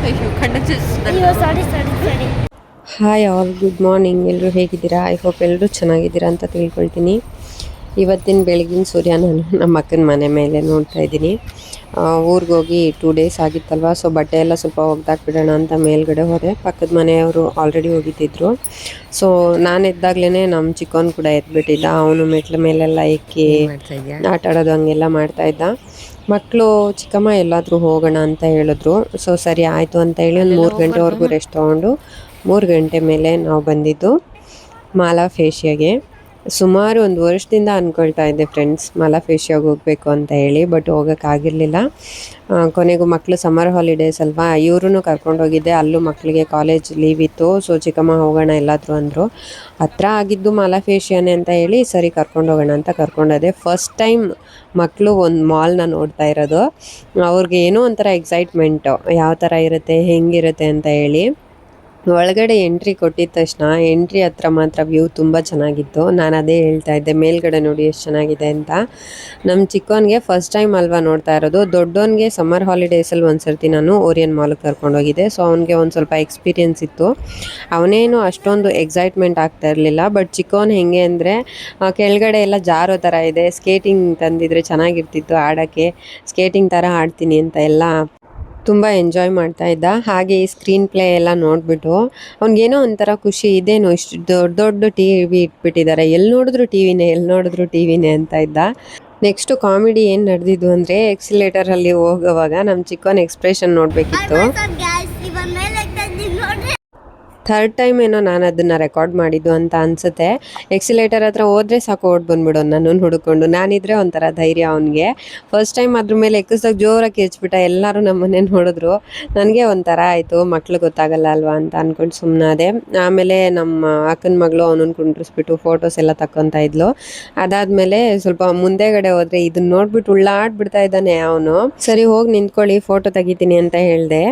ಅಯ್ಯೋ ಕಣ್ಣ ಅಯ್ಯೋ sorry sorry sorry. Hi all, good morning. ಎಲ್ಲರೂ ಹೇಗಿದ್ದೀರಾ? ಐ ಹೋಪ್ ಎಲ್ಲರೂ ಚೆನ್ನಾಗಿದ್ದೀರಾ ಅಂತ ತಿಳ್ಕೊಳ್ತೀನಿ. ಇವತ್ತಿನ ಬೆಳಗಿನ ಸೂರ್ಯ ನಾನು ನಮ್ಮ ಅಕ್ಕನ ಮನೆ ಮೇಲೆ ನೋಡ್ತಾ ಇದ್ದೀನಿ. ಊರಿಗೆ ಹೋಗಿ 2 ಡೇಸ್ ಆಗಿತ್ತಲ್ವ, ಸೊ ಬಟ್ಟೆ ಎಲ್ಲ ಸ್ವಲ್ಪ ಒಗ್ದಾಕ್ಬಿಡೋಣ ಅಂತ ಮೇಲ್ಗಡೆ ಹೋದೆ. ಪಕ್ಕದ ಮನೆಯವರು ಆಲ್ರೆಡಿ ಹೋಗಿದ್ದಿದ್ರು. ಸೊ ನಾನು ಎದ್ದಾಗ್ಲೇ ನಮ್ಮ ಚಿಕ್ಕವನು ಕೂಡ ಎದ್ಬಿಟ್ಟಿದ್ದ. ಅವನು ಮೆಟ್ಲ ಮೇಲೆಲ್ಲ ಎಕ್ಕಿ ಆಟ ಆಡೋದು ಹಂಗೆಲ್ಲ ಮಾಡ್ತಾಯಿದ್ದ. ಮಕ್ಕಳು ಚಿಕ್ಕಮ್ಮ ಎಲ್ಲಾದರೂ ಹೋಗೋಣ ಅಂತ ಹೇಳಿದ್ರು. ಸೊ ಸರಿ ಆಯಿತು ಅಂತ ಹೇಳಿ ಒಂದು 3 ಗಂಟೆವರೆಗೂ ರೆಸ್ಟ್ ತೊಗೊಂಡು 3 ಗಂಟೆ ಮೇಲೆ ನಾವು ಬಂದಿದ್ದು ಮಾಲಾ ಫೇಶಿಯಾಗೆ. ಸುಮಾರು 1 ವರ್ಷದಿಂದ ಅಂದ್ಕೊಳ್ತಾ ಇದ್ದೆ ಫ್ರೆಂಡ್ಸ್, ಮಾಲಾ ಫೇಶಿಯಾಗೆ ಹೋಗಬೇಕು ಅಂತ ಹೇಳಿ, ಬಟ್ ಹೋಗೋಕ್ಕಾಗಿರಲಿಲ್ಲ. ಕೊನೆಗೂ ಮಕ್ಕಳು ಸಮ್ಮರ್ ಹಾಲಿಡೇಸ್ ಅಲ್ವಾ, ಇವ್ರೂ ಕರ್ಕೊಂಡೋಗಿದ್ದೆ. ಅಲ್ಲೂ ಮಕ್ಕಳಿಗೆ ಕಾಲೇಜ್ ಲೀವ್ ಇತ್ತು. ಸೊ ಚಿಕ್ಕಮ್ಮ ಹೋಗೋಣ ಎಲ್ಲಾದರೂ ಅಂದರು. ಹತ್ರ ಆಗಿದ್ದು ಮಾಲಾ ಫೇಶಿಯಾನೇ ಅಂತ ಹೇಳಿ ಸರಿ ಕರ್ಕೊಂಡು ಹೋಗೋಣ ಅಂತ ಕರ್ಕೊಂಡೋದೆ. ಫಸ್ಟ್ ಟೈಮ್ ಮಕ್ಕಳು ಒಂದು ಮಾಲ್ನ ನೋಡ್ತಾ ಇರೋದು. ಅವ್ರಿಗೆ ಏನೋ ಒಂಥರ ಎಕ್ಸೈಟ್ಮೆಂಟು, ಯಾವ ಥರ ಇರುತ್ತೆ ಹೆಂಗಿರುತ್ತೆ ಅಂತ ಹೇಳಿ. ಒಳಗಡೆ ಎಂಟ್ರಿ ಕೊಟ್ಟಿದ ತಕ್ಷಣ ಎಂಟ್ರಿ ಹತ್ರ ಮಾತ್ರ ವ್ಯೂ ತುಂಬ ಚೆನ್ನಾಗಿತ್ತು. ನಾನು ಅದೇ ಹೇಳ್ತಾ ಇದ್ದೆ, ಮೇಲ್ಗಡೆ ನೋಡಿ ಎಷ್ಟು ಚೆನ್ನಾಗಿದೆ ಅಂತ. ನಮ್ಮ ಚಿಕ್ಕವನಿಗೆ ಫಸ್ಟ್ ಟೈಮ್ ಅಲ್ವಾ ನೋಡ್ತಾ ಇರೋದು. ದೊಡ್ಡವನಿಗೆ ಸಮ್ಮರ್ ಹಾಲಿಡೇಸಲ್ಲಿ ಒಂದು ಸರ್ತಿ ನಾನು ಓರಿಯನ್ ಮಾಲ್ಗೆ ಕರ್ಕೊಂಡೋಗಿದ್ದೆ. ಸೊ ಅವನಿಗೆ ಒಂದು ಸ್ವಲ್ಪ ಎಕ್ಸ್ಪೀರಿಯೆನ್ಸ್ ಇತ್ತು. ಅವನೇನು ಅಷ್ಟೊಂದು ಎಕ್ಸೈಟ್ಮೆಂಟ್ ಆಗ್ತಾ ಇರಲಿಲ್ಲ. ಬಟ್ ಚಿಕ್ಕವನು ಹೆಂಗೆ ಅಂದರೆ ಕೆಳಗಡೆ ಎಲ್ಲ ಜಾರೋ ಥರ ಇದೆ, ಸ್ಕೇಟಿಂಗ್ ತಂದಿದ್ರೆ ಚೆನ್ನಾಗಿರ್ತಿತ್ತು ಆಡೋಕ್ಕೆ, ಸ್ಕೇಟಿಂಗ್ ಥರ ಆಡ್ತೀನಿ ಅಂತ ಎಲ್ಲ ತುಂಬ ಎಂಜಾಯ್ ಮಾಡ್ತಾ ಇದ್ದ. ಹಾಗೆ ಈ ಸ್ಕ್ರೀನ್ ಪ್ಲೇ ಎಲ್ಲ ನೋಡಿಬಿಟ್ಟು ಅವ್ನಿಗೇನೋ ಒಂಥರ ಖುಷಿ. ಇದೇನು ಇಷ್ಟು ದೊಡ್ಡ ದೊಡ್ಡ ಟಿ ವಿ ಇಟ್ಬಿಟ್ಟಿದ್ದಾರೆ, ಎಲ್ಲಿ ನೋಡಿದ್ರು ಟಿ ವಿನೇ ಅಂತ ಇದ್ದ. ನೆಕ್ಸ್ಟು ಕಾಮಿಡಿ ಏನು ನಡೆದಿದ್ದು ಅಂದರೆ, ಎಕ್ಸಿಲೇಟರಲ್ಲಿ ಹೋಗೋವಾಗ ನಮ್ಮ ಚಿಕ್ಕವನ ಎಕ್ಸ್ಪ್ರೆಷನ್ ನೋಡಬೇಕಿತ್ತು. ಥರ್ಡ್ ಟೈಮ್ ಏನೋ ನಾನು ಅದನ್ನು ರೆಕಾರ್ಡ್ ಮಾಡಿದ್ದು ಅಂತ ಅನಿಸುತ್ತೆ. ಎಕ್ಸಿಲೇಟರ್ ಹತ್ರ ಹೋದರೆ ಸಾಕು ಓಡ್ ಬಂದ್ಬಿಡೋ ನಾನು ಹುಡುಕೊಂಡು. ನಾನಿದ್ರೆ ಒಂಥರ ಧೈರ್ಯ ಅವನಿಗೆ. ಫಸ್ಟ್ ಟೈಮ್ ಅದ್ರ ಮೇಲೆ ಎಕ್ಕಿಸ್ದಾಗ ಜೋರಾಗಿ ಹೆಚ್ಚಿಬಿಟ್ಟ. ಎಲ್ಲರೂ ನಮ್ಮ ಮನೆ ನೋಡಿದ್ರು. ನನಗೆ ಒಂಥರ ಆಯಿತು, ಮಕ್ಳು ಗೊತ್ತಾಗಲ್ಲ ಅಲ್ವಾ ಅಂತ ಅಂದ್ಕೊಂಡು ಸುಮ್ಮನಾದೆ. ಆಮೇಲೆ ನಮ್ಮ ಅಕ್ಕನ ಮಗಳು ಅವನನ್ನು ಕುಂಡ್ರಿಸ್ಬಿಟ್ಟು ಫೋಟೋಸ್ ಎಲ್ಲ ತಗೊತಾ ಇದ್ಲು. ಅದಾದಮೇಲೆ ಸ್ವಲ್ಪ ಮುಂದೆಗಡೆ ಹೋದರೆ ಇದನ್ನ ನೋಡ್ಬಿಟ್ಟು ಉಳ್ಳಾಡ್ಬಿಡ್ತಾ ಇದ್ದಾನೆ ಅವನು. ಸರಿ ಹೋಗಿ ನಿಂತ್ಕೊಳ್ಳಿ, ಫೋಟೋ ತೆಗಿತೀನಿ ಅಂತ ಹೇಳಿದೆ.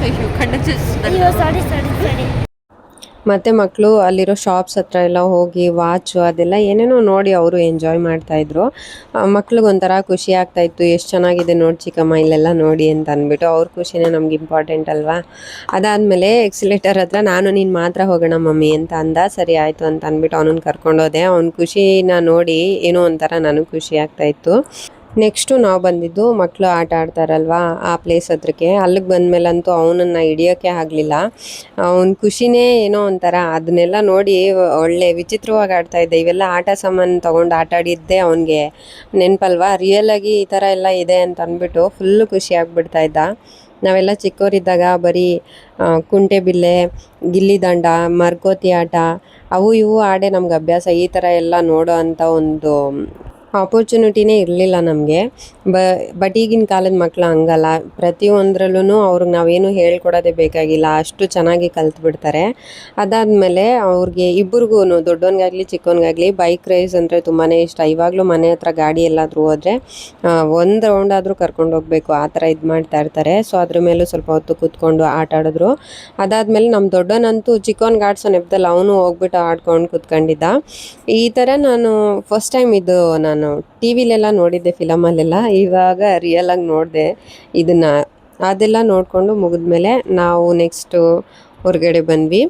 ಅಯ್ಯೋ ಕಣ್ಣ ಅಯ್ಯೋ ಸಾರಿ ಸಾರಿ ಸಾರಿ. ಮತ್ತು ಮಕ್ಕಳು ಅಲ್ಲಿರೋ ಶಾಪ್ಸ್ ಹತ್ರ ಎಲ್ಲ ಹೋಗಿ ವಾಚು ಅದೆಲ್ಲ ಏನೇನೋ ನೋಡಿ ಅವರು ಎಂಜಾಯ್ ಮಾಡ್ತಾಯಿದ್ರು. ಮಕ್ಳಿಗೊಂಥರ ಖುಷಿ ಆಗ್ತಾಯಿತ್ತು, ಎಷ್ಟು ಚೆನ್ನಾಗಿದೆ ನೋಡಿ ಚಿಕ್ಕಮ್ಮ ಇಲ್ಲೆಲ್ಲ ನೋಡಿ ಅಂತ ಅಂದ್ಬಿಟ್ಟು. ಅವ್ರ ಖುಷಿನೇ ನಮ್ಗೆ ಇಂಪಾರ್ಟೆಂಟ್ ಅಲ್ವಾ. ಅದಾದಮೇಲೆ ಎಕ್ಸಿಲೇಟರ್ ಹತ್ರ ನಾನು ನೀನು ಮಾತ್ರ ಹೋಗೋಣ ಮಮ್ಮಿ ಅಂತ ಅಂದ. ಸರಿ ಆಯಿತು ಅಂತ ಅಂದ್ಬಿಟ್ಟು ಅವನನ್ನು ಕರ್ಕೊಂಡೋದೆ. ಅವ್ನ ಖುಷಿನ ನೋಡಿ ಏನೋ ಒಂಥರ ನನಗೆ ಖುಷಿ ಆಗ್ತಾಯಿತ್ತು. ನೆಕ್ಸ್ಟು ನಾವು ಬಂದಿದ್ದು ಮಕ್ಕಳು ಆಟ ಆಡ್ತಾರಲ್ವ ಆ ಪ್ಲೇಸ್ ಹತ್ರಕ್ಕೆ. ಅಲ್ಲಿಗೆ ಬಂದಮೇಲಂತೂ ಅವನನ್ನು ಹಿಡಿಯೋಕ್ಕೆ ಆಗಲಿಲ್ಲ. ಅವನ ಖುಷಿನೇ ಏನೋ ಒಂಥರ. ಅದನ್ನೆಲ್ಲ ನೋಡಿ ಒಳ್ಳೆ ವಿಚಿತ್ರವಾಗಿ ಆಡ್ತಾಯಿದ್ದೆ. ಇವೆಲ್ಲ ಆಟ ಸಾಮಾನು ತೊಗೊಂಡು ಆಟ ಆಡಿದ್ದೆ ಅವನಿಗೆ ನೆನಪಲ್ವಾ. ರಿಯಲಾಗಿ ಈ ಥರ ಎಲ್ಲ ಇದೆ ಅಂತ ಅಂದ್ಬಿಟ್ಟು ಫುಲ್ಲು ಖುಷಿ ಆಗಿಬಿಡ್ತಾಯಿದ್ದ. ನಾವೆಲ್ಲ ಚಿಕ್ಕವರಿದ್ದಾಗ ಬರೀ ಕುಂಟೆಬಿಲ್ಲೆ, ಗಿಲ್ಲಿ ದಂಡ, ಮರ್ಕೋತಿ ಆಟ ಅವು ಇವು ಆಡೇ ನಮ್ಗೆ ಅಭ್ಯಾಸ. ಈ ಥರ ಎಲ್ಲ ನೋಡೋ ಅಂಥ ಒಂದು ಆಪರ್ಚುನಿಟಿನೇ ಇರಲಿಲ್ಲ ನಮಗೆ. ಬಟ್ ಈಗಿನ ಕಾಲದ ಮಕ್ಕಳು ಹಂಗಲ್ಲ. ಪ್ರತಿಯೊಂದರಲ್ಲೂ ಅವ್ರಿಗೆ ನಾವೇನು ಹೇಳ್ಕೊಡೋದೇ ಬೇಕಾಗಿಲ್ಲ, ಅಷ್ಟು ಚೆನ್ನಾಗಿ ಕಲ್ತ್ಬಿಡ್ತಾರೆ. ಅದಾದಮೇಲೆ ಅವ್ರಿಗೆ ಇಬ್ಬರಿಗೂ, ದೊಡ್ಡವನಿಗಾಗಲಿ ಚಿಕ್ಕವನಿಗಾಗಲಿ ಬೈಕ್ ರೇಸ್ ಅಂದರೆ ತುಂಬಾ ಇಷ್ಟ. ಇವಾಗಲೂ ಮನೆ ಹತ್ರ ಗಾಡಿ ಎಲ್ಲಾದರೂ ಹೋದರೆ ಒಂದು ರೌಂಡ್ ಆದರೂ ಕರ್ಕೊಂಡು ಹೋಗಬೇಕು, ಆ ಥರ ಇದು ಮಾಡ್ತಾ ಇರ್ತಾರೆ. ಸೊ ಅದ್ರ ಮೇಲೂ ಸ್ವಲ್ಪ ಹೊತ್ತು ಕೂತ್ಕೊಂಡು ಆಟ ಆಡಿದ್ರು. ಅದಾದಮೇಲೆ ನಮ್ಮ ದೊಡ್ಡವನಂತೂ ಚಿಕ್ಕವನಿಗೆ ಆಡ್ಸೋ ನೆಪದಲ್ಲಿ ಅವನು ಹೋಗ್ಬಿಟ್ಟು ಆಡ್ಕೊಂಡು ಕೂತ್ಕೊಂಡಿದ್ದ. ಈ ಥರ ನಾನು ಫಸ್ಟ್ ಟೈಮ್ ಇದು ನಾನು ಟಿ ವಿಲೆಲ್ಲ ನೋಡಿದ್ದೆ, ಫಿಲಮಲ್ಲೆಲ್ಲ. ಇವಾಗ ರಿಯಲಾಗಿ ನೋಡಿದೆ ಇದನ್ನು. ಅದೆಲ್ಲ ನೋಡಿಕೊಂಡು ಮುಗಿದ್ಮೇಲೆ ನಾವು ನೆಕ್ಸ್ಟು ಹೊರಗಡೆ ಬಂದ್ವಿ.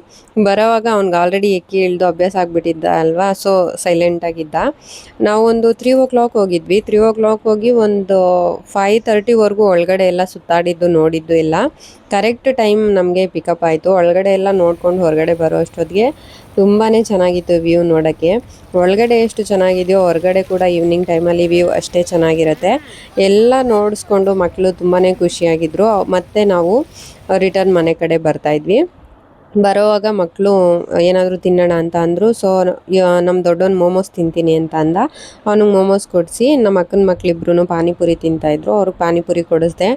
ಬರೋವಾಗ ಅವ್ನಿಗೆ ಆಲ್ರೆಡಿ ಎಕ್ಕಿ ಇಳಿದು ಅಭ್ಯಾಸ ಆಗಿಬಿಟ್ಟಿದ್ದ ಅಲ್ವಾ, ಸೊ ಸೈಲೆಂಟಾಗಿದ್ದ. ನಾವೊಂದು 3 o'clock ಹೋಗಿದ್ವಿ. 3 o'clock ಹೋಗಿ ಒಂದು 5:30ವರೆಗೂ ಒಳಗಡೆ ಎಲ್ಲ ಸುತ್ತಾಡಿದ್ದು ನೋಡಿದ್ದು ಎಲ್ಲ. ಕರೆಕ್ಟ್ ಟೈಮ್ ನಮಗೆ ಪಿಕಪ್ ಆಯಿತು. ಒಳಗಡೆ ಎಲ್ಲ ನೋಡ್ಕೊಂಡು ಹೊರಗಡೆ ಬರೋ ಅಷ್ಟೊತ್ತಿಗೆ ತುಂಬಾ ಚೆನ್ನಾಗಿತ್ತು ವ್ಯೂ ನೋಡೋಕ್ಕೆ. ಒಳಗಡೆ ಎಷ್ಟು ಚೆನ್ನಾಗಿದೆಯೋ ಹೊರಗಡೆ ಕೂಡ ಈವ್ನಿಂಗ್ ಟೈಮಲ್ಲಿ ವ್ಯೂ ಅಷ್ಟೇ ಚೆನ್ನಾಗಿರುತ್ತೆ. ಎಲ್ಲ ನೋಡಿಸ್ಕೊಂಡು ಮಕ್ಕಳು ತುಂಬಾ ಖುಷಿಯಾಗಿದ್ದರು. ಮತ್ತು ನಾವು ರಿಟರ್ನ್ ಮನೆ ಕಡೆ ಬರ್ತಾಯಿದ್ವಿ. ಬರೋವಾಗ ಮಕ್ಕಳು ಏನಾದರೂ ತಿನ್ನೋಣ ಅಂತ ಅಂದರು. ಸೊ ನಮ್ಮ ದೊಡ್ಡವನು ಮೋಮೋಸ್ ತಿಂತೀನಿ ಅಂತ ಅಂದ. ಅವನಿಗೆ ಮೋಮೋಸ್ ಕೊಡಿಸಿ ನಮ್ಮ ಅಕ್ಕನ ಮಕ್ಕಳಿಬ್ರು ಪಾನಿಪುರಿ ತಿಂತಾಯಿದ್ರು. ಅವ್ರಿಗೆ ಪಾನಿಪುರಿ ಕೊಡಿಸ್ದೆ.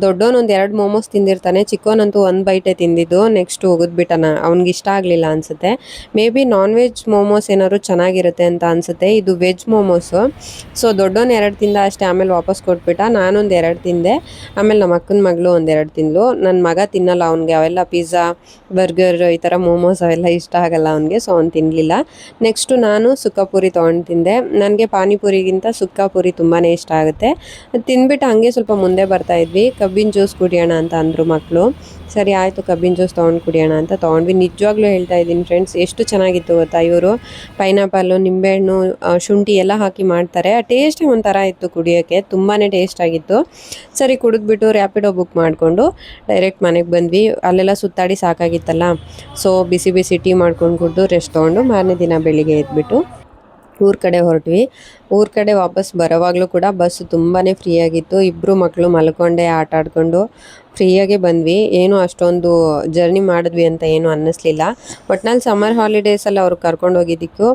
ದೊಡ್ಡವನು ಒಂದು 2 ಮೋಮೋಸ್ ತಿಂದಿರ್ತಾನೆ, ಚಿಕ್ಕವನಂತೂ 1 ಬೈಟೇ ತಿಂದಿದ್ದು. ನೆಕ್ಸ್ಟ್ ಹೋಗಿದ್ಬಿಟ್ಟನ, ಅವ್ನಿಗೆ ಇಷ್ಟ ಆಗಲಿಲ್ಲ ಅನಿಸುತ್ತೆ. May B non veg momos ಏನಾದ್ರು ಚೆನ್ನಾಗಿರುತ್ತೆ ಅಂತ ಅನಿಸುತ್ತೆ. ಇದು ವೆಜ್ ಮೋಮೋಸು. ಸೊ ದೊಡ್ಡವನು 2 ತಿಂದ ಅಷ್ಟೇ, ಆಮೇಲೆ ವಾಪಸ್ ಕೊಟ್ಬಿಟ್ಟ. ನಾನೊಂದು 2 ತಿಂದೆ. ಆಮೇಲೆ ನಮ್ಮ ಅಕ್ಕನ ಮಗಳು ಒಂದು 2 ತಿಂದಳು. ನನ್ನ ಮಗ ತಿನ್ನಲ್ಲ, ಅವ್ನಿಗೆ ಅವೆಲ್ಲ ಪಿಜ್ಜಾ, ಬರ್ಗರ್ ಈ ಥರ ಮೋಮೋಸ್ ಅವೆಲ್ಲ ಇಷ್ಟ ಆಗಲ್ಲ ಅವನಿಗೆ, ಸೊ ಅವ್ನು ತಿನ್ನಲಿಲ್ಲ. ನೆಕ್ಸ್ಟು ನಾನು ಸುಕ್ಕಪುರಿ ತೊಗೊಂಡು ತಿಂದೆ. ನನಗೆ ಪಾನಿಪುರಿಗಿಂತ ಸುಕ್ಕಪುರಿ ತುಂಬಾ ಇಷ್ಟ ಆಗುತ್ತೆ. ತಿಂದ್ಬಿಟ್ಟು ಹಂಗೆ ಸ್ವಲ್ಪ ಮುಂದೆ ಬರ್ತಾ ಇದ್ವಿ. ಕಬ್ಬಿನ ಜ್ಯೂಸ್ ಕುಡಿಯೋಣ ಅಂತ ಅಂದರು ಮಕ್ಕಳು. ಸರಿ ಆಯಿತು ಕಬ್ಬಿನ ಜ್ಯೂಸ್ ತೊಗೊಂಡು ಕುಡಿಯೋಣ ಅಂತ ತೊಗೊಂಡ್ವಿ. ನಿಜವಾಗ್ಲೂ ಹೇಳ್ತಾ ಇದ್ದೀನಿ ಫ್ರೆಂಡ್ಸ್, ಎಷ್ಟು ಚೆನ್ನಾಗಿತ್ತು ಗೊತ್ತಾ. ಇವರು ಪೈನಾಪಲ್ಲು, ನಿಂಬೆಹಣ್ಣು, ಶುಂಠಿ ಎಲ್ಲ ಹಾಕಿ ಮಾಡ್ತಾರೆ. ಆ ಟೇಸ್ಟೇ ಒಂಥರ ಇತ್ತು ಕುಡಿಯೋಕ್ಕೆ, ತುಂಬಾ ಟೇಸ್ಟ್ ಆಗಿತ್ತು. ಸರಿ ಕುಡಿದ್ಬಿಟ್ಟು ರ್ಯಾಪಿಡೋ ಬುಕ್ ಮಾಡಿಕೊಂಡು ಡೈರೆಕ್ಟ್ ಮನೆಗೆ ಬಂದ್ವಿ. ಅಲ್ಲೆಲ್ಲ ಸುತ್ತಾಡಿ ಸಾಕಾಗಿತ್ತಲ್ಲ, ಸೊ ಬಿಸಿ ಬಿಸಿ ಟೀ ಮಾಡ್ಕೊಂಡು ಕುಡಿದು ರೆಸ್ಟ್ ತೊಗೊಂಡು ಮಾರನೇ ದಿನ ಬೆಳಿಗ್ಗೆ ಎದ್ಬಿಟ್ಟು ಊರ ಕಡೆ ಹೊರಟ್ವಿ. ಊರ ಕಡೆ ವಾಪಸ್ ಬರೋವಾಗಲೂ ಕೂಡ ಬಸ್ಸು ತುಂಬಾ ಫ್ರೀಯಾಗಿತ್ತು. ಇಬ್ಬರು ಮಕ್ಕಳು ಮಲ್ಕೊಂಡೆ ಆಟ ಆಡ್ಕೊಂಡು ಫ್ರೀಯಾಗೆ ಬಂದ್ವಿ. ಏನು ಅಷ್ಟೊಂದು ಜರ್ನಿ ಮಾಡಿದ್ವಿ ಅಂತ ಏನು ಅನ್ನಿಸ್ಲಿಲ್ಲ. ಒಟ್ನಲ್ಲಿ ಸಮ್ಮರ್ ಹಾಲಿಡೇಸಲ್ಲಿ ಅವ್ರು ಕರ್ಕೊಂಡು ಹೋಗಿದ್ದಕ್ಕೂ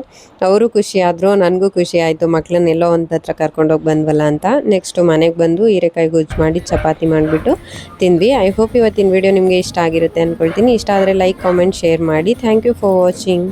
ಅವರು ಖುಷಿ ಆದರು, ನನಗೂ ಖುಷಿ ಆಯಿತು ಮಕ್ಕಳನ್ನೆಲ್ಲೋ ಒಂದು ಹತ್ರ ಕರ್ಕೊಂಡೋಗಿ ಬಂದ್ವಲ್ಲ ಅಂತ. ನೆಕ್ಸ್ಟು ಮನೆಗೆ ಬಂದು ಹೀರೆಕಾಯಿ ಗೊಜ್ಜು ಮಾಡಿ ಚಪಾತಿ ಮಾಡಿಬಿಟ್ಟು ತಿಂದ್ವಿ. ಐ ಹೋಪ್ ಇವತ್ತಿನ ವಿಡಿಯೋ ನಿಮಗೆ ಇಷ್ಟ ಆಗಿರುತ್ತೆ ಅಂದ್ಕೊಳ್ತೀನಿ. ಇಷ್ಟ ಆದರೆ ಲೈಕ್, ಕಾಮೆಂಟ್, ಶೇರ್ ಮಾಡಿ. Thank you for watching.